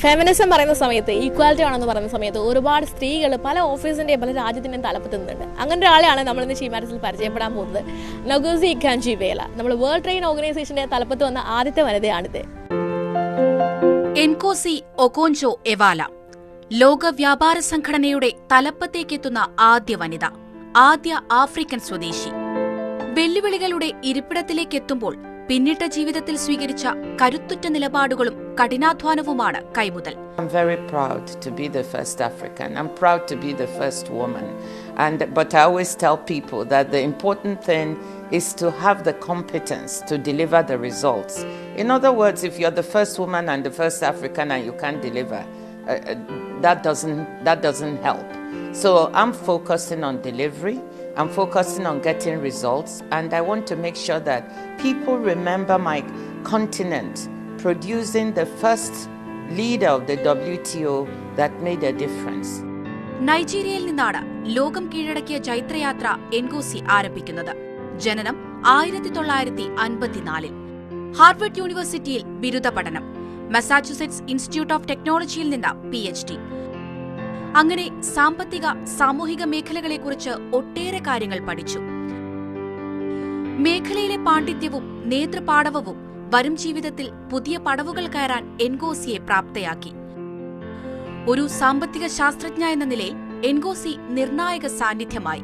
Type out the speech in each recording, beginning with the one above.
Feminism പറയുന്ന സമയത്ത് equality ആണെന്ന് പറയുന്ന സമയത്ത് ഒരുപാട് സ്ത്രീകൾ പല ഓഫീസിൻ്റെയും പല രാജ്യത്തിൻ്റെയും തലപ്പത്തുന്നുണ്ട്. അങ്ങനെ ഒരാളെയാണ് നമ്മളിന്ന് ചീമാരസിൽ പരിചയപ്പെടാൻ പോകുന്നത്. Okonjo-Iweala. നമ്മൾ വേൾഡ് ട്രേഡ് ഓർഗനൈസേഷൻ്റെ തലപ്പത്ത് വന്ന ആദ്യത്തെ വനിതയാണിത്. Okonjo-Iweala ലോക വ്യാപാര സംഘടനയുടെ തലപ്പത്തേക്കെത്തുന്ന ആദ്യ വനിത, ആദ്യ ആഫ്രിക്കൻ സ്വദേശി. വെല്ലുവിളികളുടെ ഇരിപ്പിടത്തിലേക്കെത്തുമ്പോൾ പിന്നിട്ട ജീവിതത്തിൽ സ്വീകരിച്ച കരുത്തുറ്റ നിലപാടുകളും കഠിനാധ്വാനവുമാണ് കൈമുതൽ. I'm very proud to be the first African. I'm proud to be the first woman. But I always tell people that the important thing is to have the competence to deliver the results. In other words, if you're the first woman and the first African and you can't deliver, that doesn't help. So I'm focusing on delivery. I'm focusing on getting results, and I want to make sure that people remember my continent producing the first leader of the WTO that made a difference. നൈജീരിയയിൽ നിന്നാണ് ലോകം കീഴടക്കിയ ചൈത്രയാത്ര Ngozi ആരംഭിക്കുന്നത്. ജനനം 1954. Harvard യൂണിവേഴ്സിറ്റിയിൽ ബിരുദ പഠനം, Massachusetts institute of ടെക്നോളജിയിൽ നിന്ന് PhD. അങ്ങനെ സാമ്പത്തിക സാമൂഹിക മേഖലകളെക്കുറിച്ച് ഒട്ടേറെ കാര്യങ്ങൾ പഠിച്ചു. മേഖലയിലെ പാണ്ഡിത്യവും നേതൃപാടവവും വരും ജീവിതത്തിൽ പുതിയ പടവുകൾ കയറാൻ എൻഗോസിയെ പ്രാപ്തയാക്കി. ഒരു സാമ്പത്തിക ശാസ്ത്രജ്ഞ എന്ന നിലയിൽ എൻഗോസി നിർണായക സാന്നിധ്യമായി.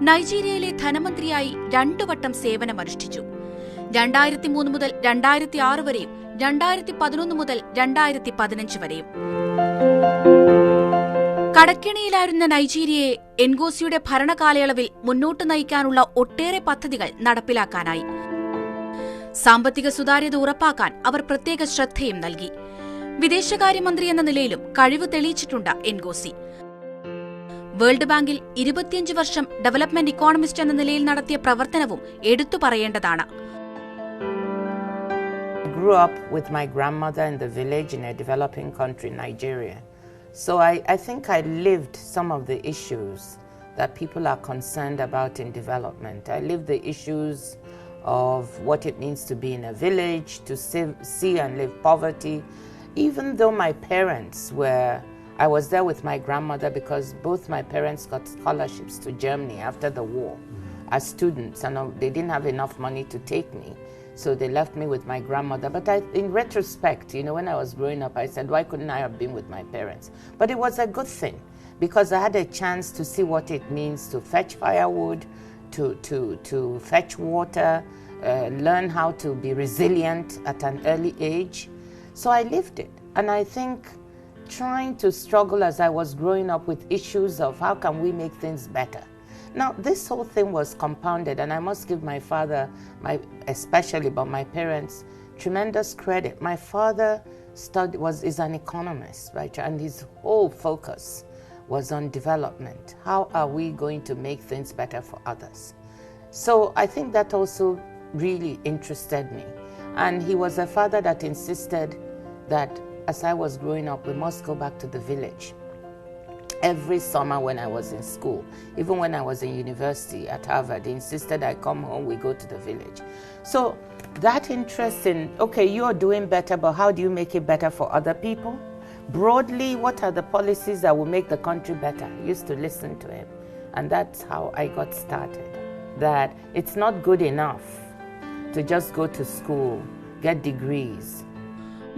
നൈജീരിയയിലെ ധനമന്ത്രിയായി 2 വട്ടം സേവനമനുഷ്ഠിച്ചു. 2003 മുതൽ 2006 വരെയും 2011 മുതൽ 2015 വരെയും. കടക്കെണിയിലായിരുന്ന നൈജീരിയയെ എൻഗോസിയുടെ ഭരണകാലയളവിൽ മുന്നോട്ട് നയിക്കാനുള്ള ഒട്ടേറെ പദ്ധതികൾ നടപ്പിലാക്കാനായി. സാമ്പത്തിക സുതാര്യത ഉറപ്പാക്കാൻ അവർ പ്രത്യേക ശ്രദ്ധയും നൽകി. വിദേശകാര്യമന്ത്രി എന്ന നിലയിലും കഴിവ് തെളിയിച്ചിട്ടുണ്ട് എൻഗോസി. വേൾഡ് ബാങ്കിൽ 25 വർഷം ഡെവലപ്മെന്റ് ഇക്കോണമിസ്റ്റ് എന്ന നിലയിൽ നടത്തിയ പ്രവർത്തനവും എടുത്തു പറയേണ്ടതാണ്. I grew up with my grandmother in the village in a developing country, Nigeria. So I think I lived some of the issues that people are concerned about in development. I lived the issues of what it means to be in a village, to see and live poverty. Even though my parents I was there with my grandmother because both my parents got scholarships to Germany after the war as students, and they didn't have enough money to take me. So they left me with my grandmother. But in retrospect, when I was growing up, I said, why couldn't I have been with my parents? But it was a good thing because I had a chance to see what it means to fetch firewood, to fetch water, learn how to be resilient at an early age. So I lived it. And I think trying to struggle as I was growing up with issues of how can we make things better. Now, this whole thing was compounded, and I must give my father, especially, but my parents, tremendous credit. My father is an economist, right? And his whole focus was on development. How are we going to make things better for others? So I think that also really interested me. And he was a father that insisted that as I was growing up, we must go back to the village. Every summer when I was in school, even when I was in university at Harvard, he insisted I come home, we go to the village. So that interest in, okay, you're doing better, but how do you make it better for other people? Broadly, what are the policies that will make the country better? I used to listen to him. And that's how I got started. That it's not good enough to just go to school, get degrees.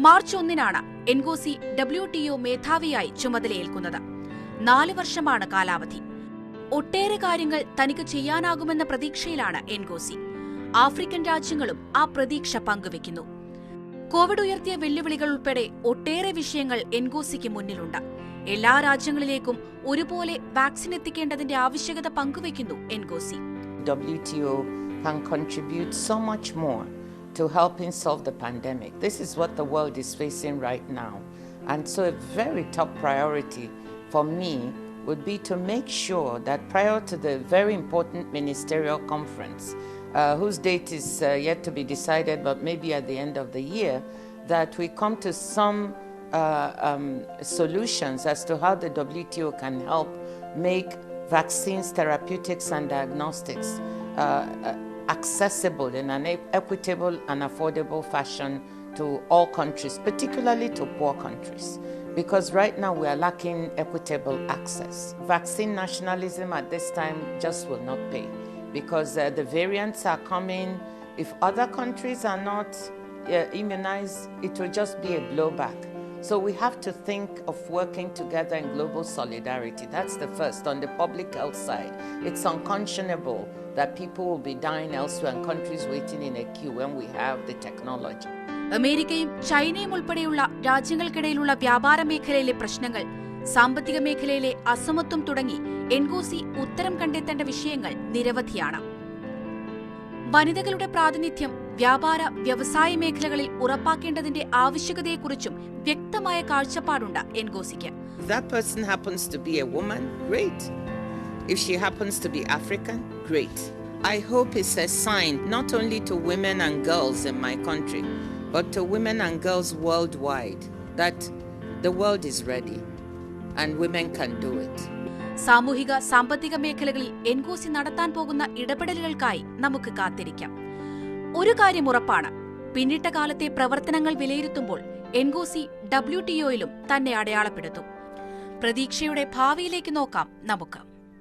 March 1 Ngozi WTO മേധാവിയായി ചുമതലയേൽക്കുന്നത്. 4 വർഷമാണ് കാലാവധി. ഒട്ടേറെ കാര്യങ്ങൾ തനിക്ക് ചെയ്യാനാകുമെന്ന പ്രതീക്ഷയിലാണ് Ngozi. African രാജ്യങ്ങളും ആ പ്രതീക്ഷ പങ്കുവെക്കുന്നു. കോവിഡ് ഉയർത്തിയ വെല്ലുവിളികൾ ഉൾപ്പെടെ ഒട്ടേറെ വിഷയങ്ങൾ എൻഗോസിക്ക് മുന്നിലുണ്ട്. എല്ലാ രാജ്യങ്ങളിലേക്കും ഒരുപോലെ വാക്സിൻ എത്തിക്കേണ്ടതിന്റെ ആവശ്യകത പങ്കുവെക്കുന്നു Ngozi. WTO can contribute so much more to helping solve the pandemic. This is what the world is facing right now. And so a very top priority for me would be to make sure that prior to the very important ministerial conference, whose date is yet to be decided, but maybe at the end of the year, that we come to some solutions as to how the WTO can help make vaccines, therapeutics, and diagnostics accessible in an equitable and affordable fashion to all countries, particularly to poor countries. Because right now we are lacking equitable access. Vaccine nationalism at this time just will not pay, because the variants are coming. If other countries are not immunized, it will just be a blowback. So we have to think of working together in global solidarity. That's the first. On the public health side, it's unconscionable that people will be dying elsewhere and countries waiting in a queue when we have the technology. അമേരിക്കയും ചൈനയും ഉൾപ്പെടെയുള്ള രാജ്യങ്ങൾക്കിടയിലുള്ള വ്യാപാര മേഖലയിലെ പ്രശ്നങ്ങൾ, സാമ്പത്തിക മേഖലയിലെ അസമത്വം തുടങ്ങി എൻഗോസി ഉത്തരം കണ്ടെത്തേണ്ട വിഷയങ്ങൾ നിരവധിയാണ്. വനിതകളുടെ പ്രാതിനിധ്യം വ്യാപാര വ്യവസായ മേഖലകളിൽ ഉറപ്പാക്കേണ്ടതിന്റെ ആവശ്യകതയെക്കുറിച്ചും വ്യക്തമായ കാഴ്ചപ്പാടുണ്ട് എൻഗോസിക്ക്. If that person happens to be a woman, great. If she happens to be African, great. I hope it's a sign not only to women and girls in my country, but to women and girls worldwide, that the world is ready and women can do it. സാമൂഹിക സാമ്പത്തിക മേഖലകളിൽ Ngozi നടത്താൻ പോകുന്ന ഇടപെടലുകൾക്കായി നമുക്ക് കാത്തിരിക്കാം. ഒരു കാര്യം ഉറപ്പാണ്, പിന്നിട്ട കാലത്തെ പ്രവർത്തനങ്ങൾ വിലയിരുത്തുമ്പോൾ എൻഗോസി WTOയിലും തന്നെ അടയാളപ്പെടുത്തും. പ്രതീക്ഷയുടെ ഭാവിയിലേക്ക് നോക്കാം നമുക്ക്.